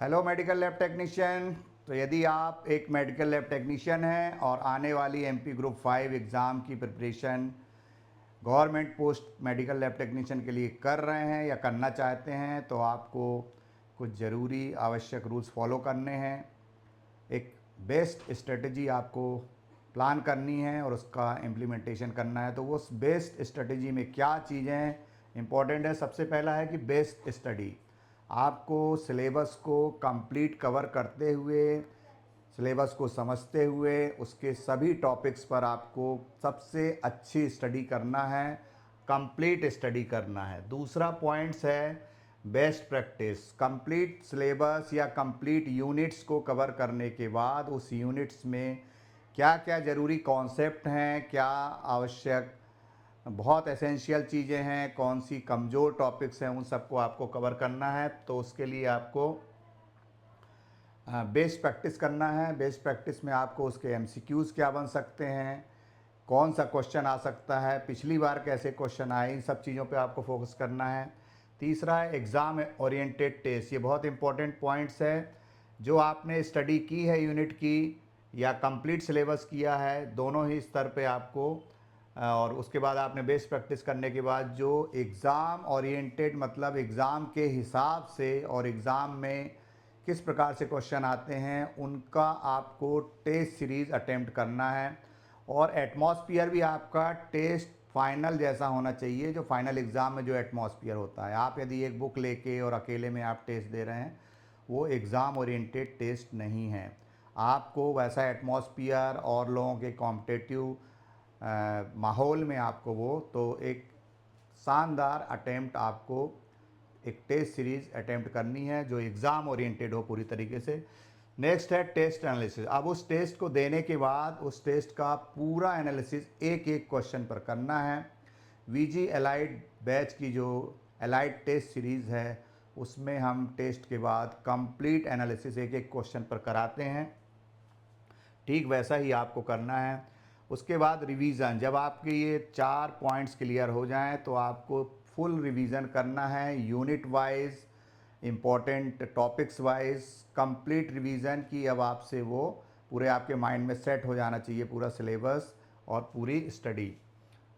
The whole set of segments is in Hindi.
Hello medical lab technician. तो यदि आप एक मेडिकल लैब टेक्नीशियन हैं और आने वाली एमपी ग्रुप 5 एग्ज़ाम की preparation government post medical lab technician के लिए कर रहे हैं या करना चाहते हैं, तो आपको कुछ ज़रूरी आवश्यक रूल्स फॉलो करने हैं। एक बेस्ट स्ट्रेटजी आपको प्लान करनी है और उसका इम्प्लीमेंटेशन करना है। तो उस बेस्ट स्ट्रेटजी में क्या चीज़ें इंपॉर्टेंट है, सबसे पहला है कि बेस्ट स्टडी। आपको सिलेबस को कंप्लीट कवर करते हुए, सिलेबस को समझते हुए, उसके सभी टॉपिक्स पर आपको सबसे अच्छी स्टडी करना है, कंप्लीट स्टडी करना है। दूसरा पॉइंट्स है बेस्ट प्रैक्टिस। कंप्लीट सिलेबस या कंप्लीट यूनिट्स को कवर करने के बाद उस यूनिट्स में क्या क्या ज़रूरी कॉन्सेप्ट हैं, क्या आवश्यक बहुत एसेंशियल चीज़ें हैं, कौन सी कमज़ोर टॉपिक्स हैं, उन सबको आपको कवर करना है। तो उसके लिए आपको बेस्ट प्रैक्टिस करना है। बेस्ट प्रैक्टिस में आपको उसके एमसीक्यूज़ क्या बन सकते हैं, कौन सा क्वेश्चन आ सकता है, पिछली बार कैसे क्वेश्चन आए, इन सब चीज़ों पे आपको फोकस करना है। तीसरा है एग्ज़ाम ओरिएंटेड टेस्ट। ये बहुत इंपॉर्टेंट पॉइंट्स है। जो आपने स्टडी की है यूनिट की या कंप्लीट सिलेबस किया है, दोनों ही स्तर पे आपको और उसके बाद आपने बेस्ट प्रैक्टिस करने के बाद जो एग्ज़ाम ओरिएंटेड मतलब एग्ज़ाम के हिसाब से और एग्ज़ाम में किस प्रकार से क्वेश्चन आते हैं, उनका आपको टेस्ट सीरीज़ अटेम्प्ट करना है। और एटमॉस्फियर भी आपका टेस्ट फाइनल जैसा होना चाहिए, जो फाइनल एग्ज़ाम में जो एटमॉस्फियर होता है। आप यदि एक बुक लेके और अकेले में आप टेस्ट दे रहे हैं, वो एग्ज़ाम ओरिएंटेड टेस्ट नहीं है। आपको वैसा एटमॉस्फियर और लोगों के कॉम्पिटिटिव माहौल में आपको वो तो एक शानदार अटेम्प्ट आपको एक टेस्ट सीरीज़ अटेम्प्ट करनी है जो एग्ज़ाम ओरिएंटेड हो पूरी तरीके से। नेक्स्ट है टेस्ट एनालिसिस। अब उस टेस्ट को देने के बाद उस टेस्ट का पूरा एनालिसिस एक एक क्वेश्चन पर करना है। वीजी एलाइड बैच की जो एलाइड टेस्ट सीरीज़ है, उसमें हम टेस्ट के बाद कंप्लीट एनालिसिस एक एक क्वेश्चन पर कराते हैं। ठीक वैसा ही आपको करना है। उसके बाद रिवीजन। जब आपके ये 4 पॉइंट्स क्लियर हो जाएं तो आपको फुल रिवीजन करना है, unit wise, important topics wise complete revision की। अब आपसे वो पूरे आपके माइंड में सेट हो जाना चाहिए पूरा सिलेबस और पूरी स्टडी।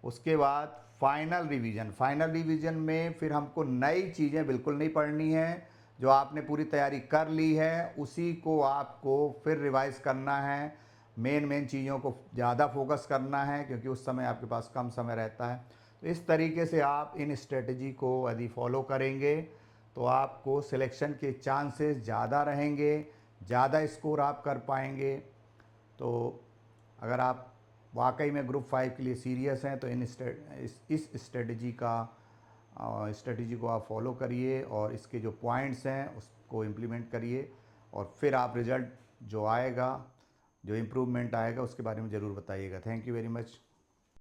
उसके बाद फाइनल रिवीजन। फाइनल रिवीजन में फिर हमको नई चीज़ें बिल्कुल नहीं पढ़नी है। जो आपने पूरी तैयारी कर ली है उसी को आपको फिर रिवाइज करना है। मेन चीज़ों को ज़्यादा फोकस करना है क्योंकि उस समय आपके पास कम समय रहता है। तो इस तरीके से आप इन स्ट्रेटजी को यदि फॉलो करेंगे तो आपको सिलेक्शन के चांसेस ज़्यादा रहेंगे, ज़्यादा स्कोर आप कर पाएंगे। तो अगर आप वाकई में ग्रुप 5 के लिए सीरियस हैं तो इस स्ट्रेटजी को आप फॉलो करिए और इसके जो पॉइंट्स हैं उसको इम्प्लीमेंट करिए और फिर आप रिज़ल्ट जो आएगा, जो इम्प्रूवमेंट आएगा, उसके बारे में ज़रूर बताइएगा। Thank you very much.